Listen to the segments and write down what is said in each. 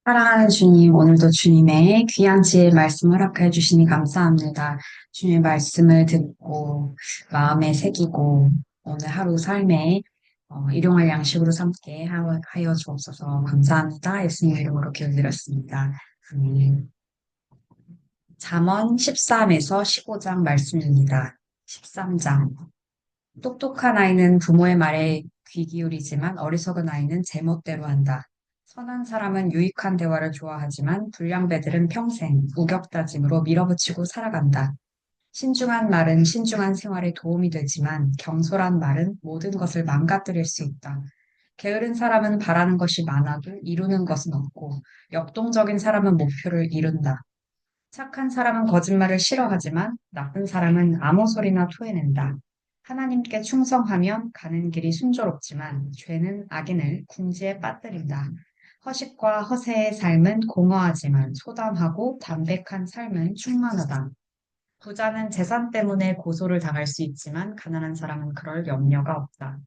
사랑하는 주님, 오늘도 주님의 귀한 지혜 말씀 허락해 주시니 감사합니다. 주님의 말씀을 듣고 마음에 새기고 오늘 하루 삶에 일용할 양식으로 삼게 하여 주옵소서. 감사합니다. 예수님 이름으로 기도드렸습니다. 잠언 13에서 15장 말씀입니다. 13장. 똑똑한 아이는 부모의 말에 귀 기울이지만 어리석은 아이는 제멋대로 한다. 선한 사람은 유익한 대화를 좋아하지만 불량배들은 평생 우격다짐으로 밀어붙이고 살아간다. 신중한 말은 신중한 생활에 도움이 되지만 경솔한 말은 모든 것을 망가뜨릴 수 있다. 게으른 사람은 바라는 것이 많아도 이루는 것은 없고 역동적인 사람은 목표를 이룬다. 착한 사람은 거짓말을 싫어하지만 나쁜 사람은 아무 소리나 토해낸다. 하나님께 충성하면 가는 길이 순조롭지만 죄는 악인을 궁지에 빠뜨린다. 허식과 허세의 삶은 공허하지만 소담하고 담백한 삶은 충만하다. 부자는 재산 때문에 고소를 당할 수 있지만 가난한 사람은 그럴 염려가 없다.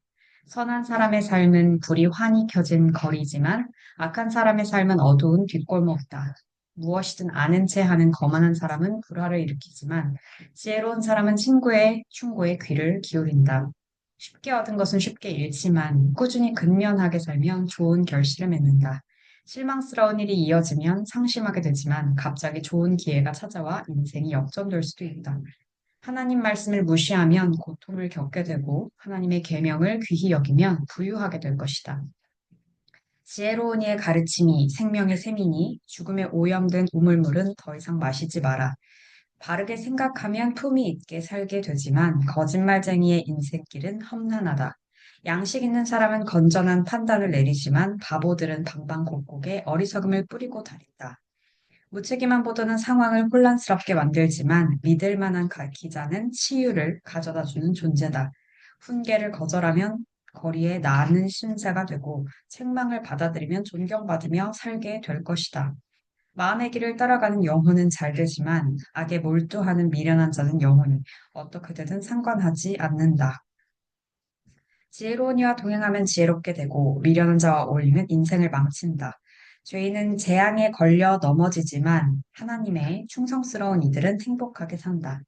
선한 사람의 삶은 불이 환히 켜진 거리지만 악한 사람의 삶은 어두운 뒷골목이다. 무엇이든 아는 체 하는 거만한 사람은 불화를 일으키지만 지혜로운 사람은 친구의 충고에 귀를 기울인다. 쉽게 얻은 것은 쉽게 잃지만 꾸준히 근면하게 살면 좋은 결실을 맺는다. 실망스러운 일이 이어지면 상심하게 되지만 갑자기 좋은 기회가 찾아와 인생이 역전될 수도 있다. 하나님 말씀을 무시하면 고통을 겪게 되고 하나님의 계명을 귀히 여기면 부유하게 될 것이다. 지혜로운 이의 가르침이 생명의 샘이니 죽음에 오염된 우물물은 더 이상 마시지 마라. 바르게 생각하면 품위 있게 살게 되지만 거짓말쟁이의 인생길은 험난하다. 양식 있는 사람은 건전한 판단을 내리지만 바보들은 방방곡곡에 어리석음을 뿌리고 다닌다. 무책임한 보도는 상황을 혼란스럽게 만들지만 믿을 만한 기자는 치유를 가져다 주는 존재다. 훈계를 거절하면 거리에 나는 신세가 되고 책망을 받아들이면 존경받으며 살게 될 것이다. 마음의 길을 따라가는 영혼은 잘 되지만 악에 몰두하는 미련한 자는 영혼이 어떻게 되든 상관하지 않는다. 지혜로운 이와 동행하면 지혜롭게 되고 미련한 자와 어울리면 인생을 망친다. 죄인은 재앙에 걸려 넘어지지만 하나님의 충성스러운 이들은 행복하게 산다.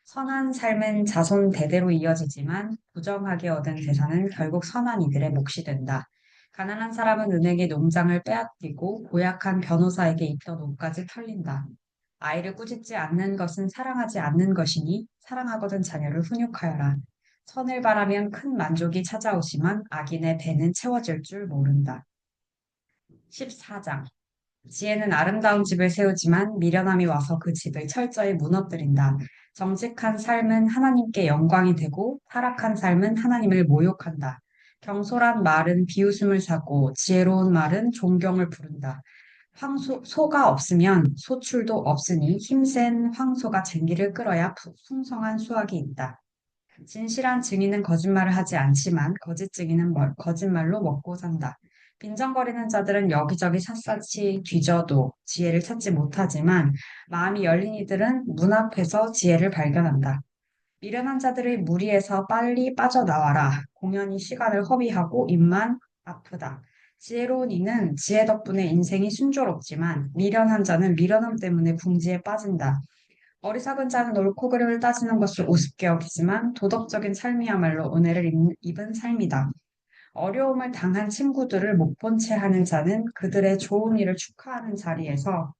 선한 삶은 자손 대대로 이어지지만 부정하게 얻은 재산은 결국 선한 이들의 몫이 된다. 가난한 사람은 은행의 농장을 빼앗기고 고약한 변호사에게 있던 옷까지 털린다. 아이를 꾸짖지 않는 것은 사랑하지 않는 것이니 사랑하거든 자녀를 훈육하여라. 선을 바라면 큰 만족이 찾아오지만 악인의 배는 채워질 줄 모른다. 14장. 지혜는 아름다운 집을 세우지만 미련함이 와서 그 집을 철저히 무너뜨린다. 정직한 삶은 하나님께 영광이 되고 타락한 삶은 하나님을 모욕한다. 경솔한 말은 비웃음을 사고 지혜로운 말은 존경을 부른다. 소가 없으면 소출도 없으니 힘센 황소가 쟁기를 끌어야 풍성한 수확이 있다. 진실한 증인은 거짓말을 하지 않지만 거짓 증인은 거짓말로 먹고 산다. 빈정거리는 자들은 여기저기 샅샅이 뒤져도 지혜를 찾지 못하지만 마음이 열린 이들은 문 앞에서 지혜를 발견한다. 미련한 자들의 무리에서 빨리 빠져나와라. 공연히 시간을 허비하고 입만 아프다. 지혜로운 이는 지혜 덕분에 인생이 순조롭지만 미련한 자는 미련함 때문에 궁지에 빠진다. 어리석은 자는 옳고 그름을 따지는 것을 우습게 여기지만 도덕적인 삶이야말로 은혜를 입은 삶이다. 어려움을 당한 친구들을 못 본 채 하는 자는 그들의 좋은 일을 축하하는 자리에서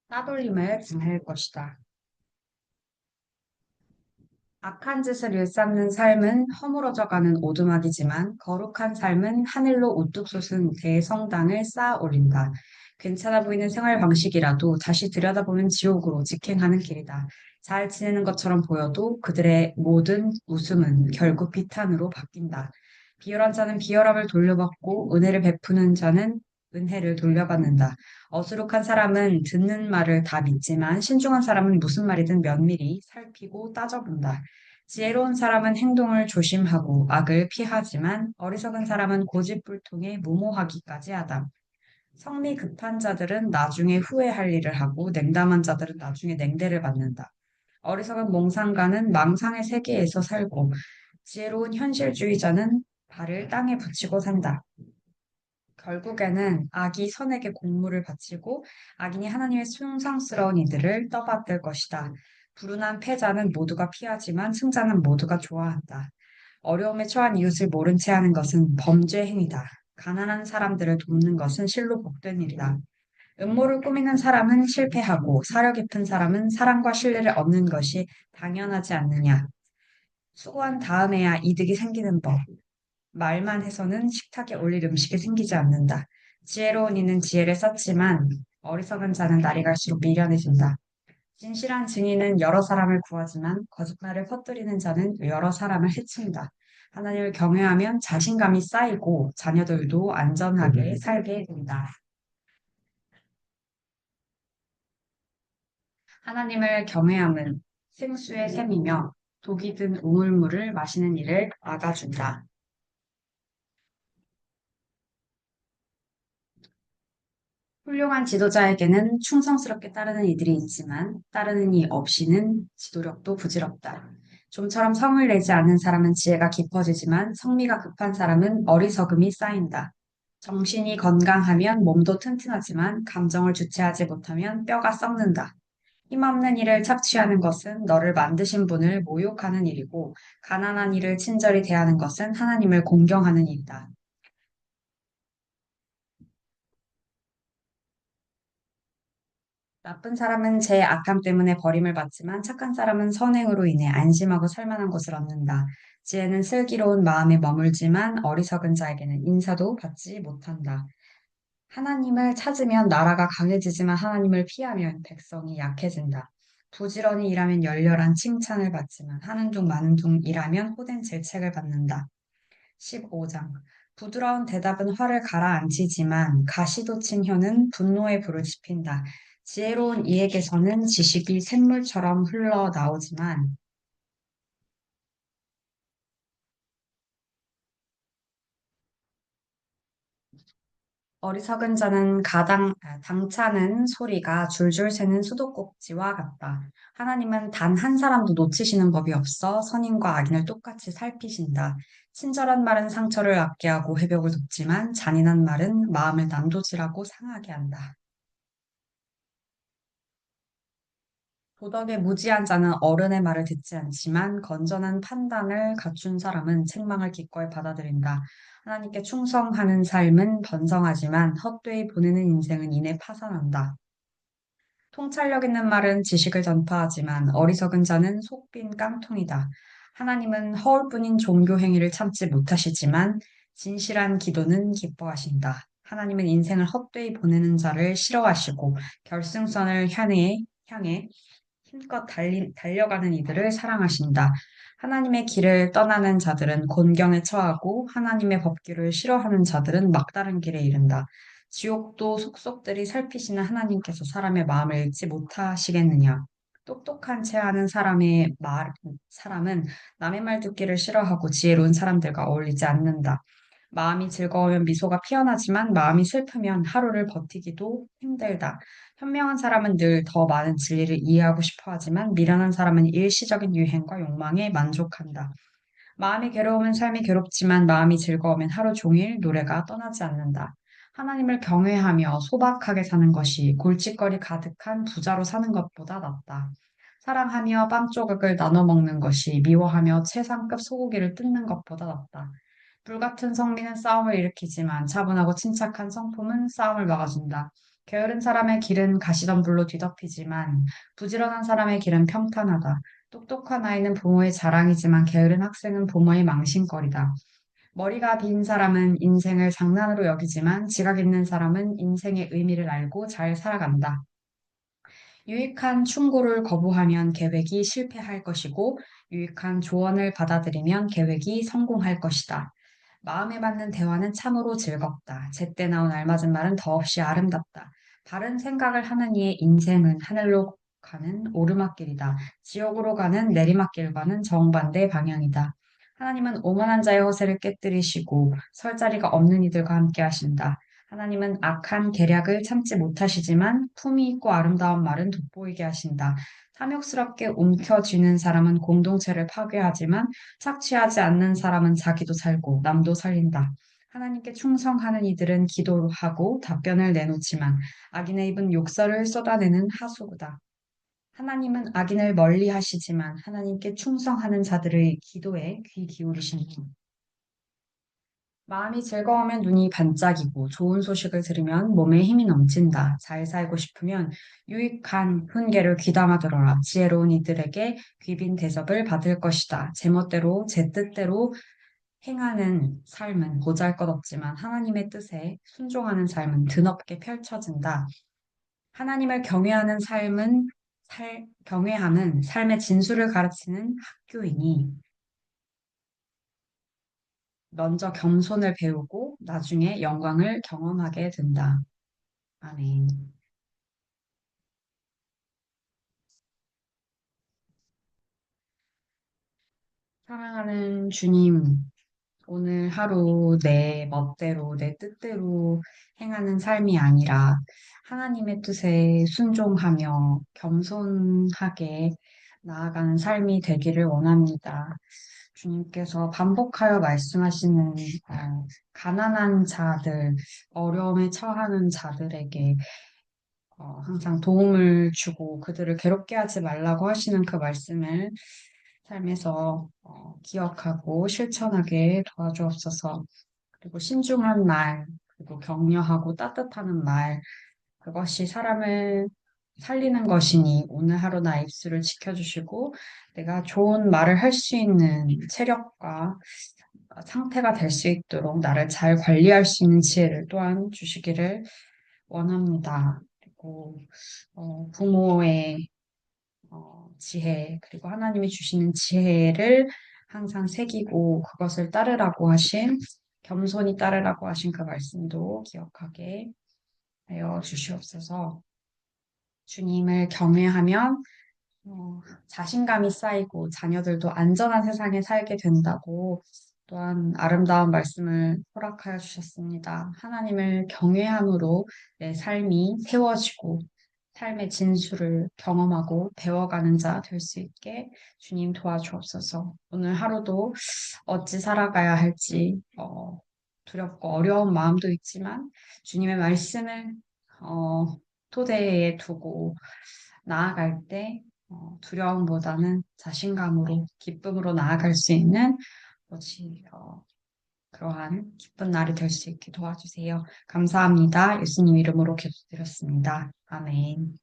따돌림을 당할 것이다. 악한 짓을 일삼는 삶은 허물어져가는 오두막이지만 거룩한 삶은 하늘로 우뚝 솟은 대성당을 쌓아 올린다. 괜찮아 보이는 생활 방식이라도 다시 들여다보면 지옥으로 직행하는 길이다. 잘 지내는 것처럼 보여도 그들의 모든 웃음은 결국 비탄으로 바뀐다. 비열한 자는 비열함을 돌려받고 은혜를 베푸는 자는 은혜를 돌려받는다. 어수룩한 사람은 듣는 말을 다 믿지만 신중한 사람은 무슨 말이든 면밀히 살피고 따져본다. 지혜로운 사람은 행동을 조심하고 악을 피하지만 어리석은 사람은 고집불통에 무모하기까지 하다. 성미 급한 자들은 나중에 후회할 일을 하고 냉담한 자들은 나중에 냉대를 받는다. 어리석은 몽상가는 망상의 세계에서 살고 지혜로운 현실주의자는 발을 땅에 붙이고 산다. 결국에는 악이 선에게 공물을 바치고 악인이 하나님의 숭상스러운 이들을 떠받들 것이다. 불운한 패자는 모두가 피하지만 승자는 모두가 좋아한다. 어려움에 처한 이웃을 모른 채 하는 것은 범죄 행위다. 가난한 사람들을 돕는 것은 실로 복된 일이다. 음모를 꾸미는 사람은 실패하고 사려 깊은 사람은 사랑과 신뢰를 얻는 것이 당연하지 않느냐. 수고한 다음에야 이득이 생기는 법. 말만 해서는 식탁에 올릴 음식이 생기지 않는다. 지혜로운 이는 지혜를 쌓지만 어리석은 자는 날이 갈수록 미련해진다. 진실한 증인은 여러 사람을 구하지만 거짓말을 퍼뜨리는 자는 여러 사람을 해친다. 하나님을 경외하면 자신감이 쌓이고 자녀들도 안전하게 살게 된다. 하나님을 경외함은 생수의 샘이며 독이 든 우물물을 마시는 이를 막아준다. 훌륭한 지도자에게는 충성스럽게 따르는 이들이 있지만 따르는 이 없이는 지도력도 부질없다. 좀처럼 성을 내지 않는 사람은 지혜가 깊어지지만 성미가 급한 사람은 어리석음이 쌓인다. 정신이 건강하면 몸도 튼튼하지만 감정을 주체하지 못하면 뼈가 썩는다. 힘없는 일을 착취하는 것은 너를 만드신 분을 모욕하는 일이고 가난한 이를 친절히 대하는 것은 하나님을 공경하는 일이다. 나쁜 사람은 제 악함 때문에 버림을 받지만 착한 사람은 선행으로 인해 안심하고 살 만한 것을 얻는다. 지혜는 슬기로운 마음에 머물지만 어리석은 자에게는 인사도 받지 못한다. 하나님을 찾으면 나라가 강해지지만 하나님을 피하면 백성이 약해진다. 부지런히 일하면 열렬한 칭찬을 받지만 하는 둥 마는 둥 일하면 호된 질책을 받는다. 15장. 부드러운 대답은 화를 가라앉히지만 가시돋친 혀는 분노의 불을 지핀다. 지혜로운 이에게서는 지식이 샘물처럼 흘러나오지만 어리석은 자는 당차는 소리가 줄줄 새는 수도꼭지와 같다. 하나님은 단 한 사람도 놓치시는 법이 없어 선인과 악인을 똑같이 살피신다. 친절한 말은 상처를 낫게 하고 회복을 돕지만 잔인한 말은 마음을 난도질하고 상하게 한다. 도덕에 무지한 자는 어른의 말을 듣지 않지만 건전한 판단을 갖춘 사람은 책망을 기꺼이 받아들인다. 하나님께 충성하는 삶은 번성하지만 헛되이 보내는 인생은 이내 파산한다. 통찰력 있는 말은 지식을 전파하지만 어리석은 자는 속빈 깡통이다. 하나님은 허울뿐인 종교 행위를 참지 못하시지만 진실한 기도는 기뻐하신다. 하나님은 인생을 헛되이 보내는 자를 싫어하시고 결승선을 향해 힘껏 달려가는 이들을 사랑하신다. 하나님의 길을 떠나는 자들은 곤경에 처하고 하나님의 법규를 싫어하는 자들은 막다른 길에 이른다. 지옥도 속속들이 살피시는 하나님께서 사람의 마음을 읽지 못하시겠느냐? 똑똑한 채 하는 사람은 남의 말 듣기를 싫어하고 지혜로운 사람들과 어울리지 않는다. 마음이 즐거우면 미소가 피어나지만 마음이 슬프면 하루를 버티기도 힘들다. 현명한 사람은 늘 더 많은 진리를 이해하고 싶어 하지만 미련한 사람은 일시적인 유행과 욕망에 만족한다. 마음이 괴로우면 삶이 괴롭지만 마음이 즐거우면 하루 종일 노래가 떠나지 않는다. 하나님을 경외하며 소박하게 사는 것이 골칫거리 가득한 부자로 사는 것보다 낫다. 사랑하며 빵 조각을 나눠 먹는 것이 미워하며 최상급 소고기를 뜯는 것보다 낫다. 불같은 성미는 싸움을 일으키지만 차분하고 침착한 성품은 싸움을 막아준다. 게으른 사람의 길은 가시덤불로 뒤덮이지만 부지런한 사람의 길은 평탄하다. 똑똑한 아이는 부모의 자랑이지만 게으른 학생은 부모의 망신거리다. 머리가 빈 사람은 인생을 장난으로 여기지만 지각 있는 사람은 인생의 의미를 알고 잘 살아간다. 유익한 충고를 거부하면 계획이 실패할 것이고 유익한 조언을 받아들이면 계획이 성공할 것이다. 마음에 맞는 대화는 참으로 즐겁다. 제때 나온 알맞은 말은 더없이 아름답다. 바른 생각을 하는 이의 인생은 하늘로 가는 오르막길이다. 지옥으로 가는 내리막길과는 정반대 방향이다. 하나님은 오만한 자의 허세를 깨뜨리시고 설 자리가 없는 이들과 함께 하신다. 하나님은 악한 계략을 참지 못하시지만 품위 있고 아름다운 말은 돋보이게 하신다. 탐욕스럽게 움켜쥐는 사람은 공동체를 파괴하지만 착취하지 않는 사람은 자기도 살고 남도 살린다. 하나님께 충성하는 이들은 기도하고 답변을 내놓지만 악인의 입은 욕설을 쏟아내는 하수구다. 하나님은 악인을 멀리 하시지만 하나님께 충성하는 자들의 기도에 귀 기울이십니다. 마음이 즐거우면 눈이 반짝이고 좋은 소식을 들으면 몸에 힘이 넘친다. 잘 살고 싶으면 유익한 훈계를 귀담아 들어라. 지혜로운 이들에게 귀빈 대접을 받을 것이다. 제멋대로 제 뜻대로 행하는 삶은 보잘것없지만 하나님의 뜻에 순종하는 삶은 드넓게 펼쳐진다. 하나님을 경외함은 삶의 진수를 가르치는 학교이니 먼저 겸손을 배우고 나중에 영광을 경험하게 된다. 아멘. 사랑하는 주님, 오늘 하루 내 멋대로, 내 뜻대로 행하는 삶이 아니라 하나님의 뜻에 순종하며 겸손하게 나아가는 삶이 되기를 원합니다. 주님께서 반복하여 말씀하시는 가난한 자들, 어려움에 처하는 자들에게 항상 도움을 주고 그들을 괴롭게 하지 말라고 하시는 그 말씀을 삶에서 기억하고 실천하게 도와주옵소서. 그리고 신중한 말, 그리고 격려하고 따뜻하는 말, 그것이 사람을 살리는 것이니 오늘 하루 나의 입술을 지켜주시고 내가 좋은 말을 할 수 있는 체력과 상태가 될 수 있도록 나를 잘 관리할 수 있는 지혜를 또한 주시기를 원합니다. 그리고 부모의 지혜, 그리고 하나님이 주시는 지혜를 항상 새기고 그것을 따르라고 하신, 겸손히 따르라고 하신 그 말씀도 기억하게 하여 주시옵소서. 주님을 경외하면 자신감이 쌓이고 자녀들도 안전한 세상에 살게 된다고 또한 아름다운 말씀을 허락하여 주셨습니다. 하나님을 경외함으로 내 삶이 세워지고 삶의 진수를 경험하고 배워가는 자 될 수 있게 주님 도와주옵소서. 오늘 하루도 어찌 살아가야 할지 두렵고 어려운 마음도 있지만 주님의 말씀을 어, 토대에 두고 나아갈 때 두려움보다는 자신감으로 기쁨으로 나아갈 수 있는 뭐지, 그러한 기쁜 날이 될 수 있게 도와주세요. 감사합니다. 예수님 이름으로 기도드렸습니다. 아멘.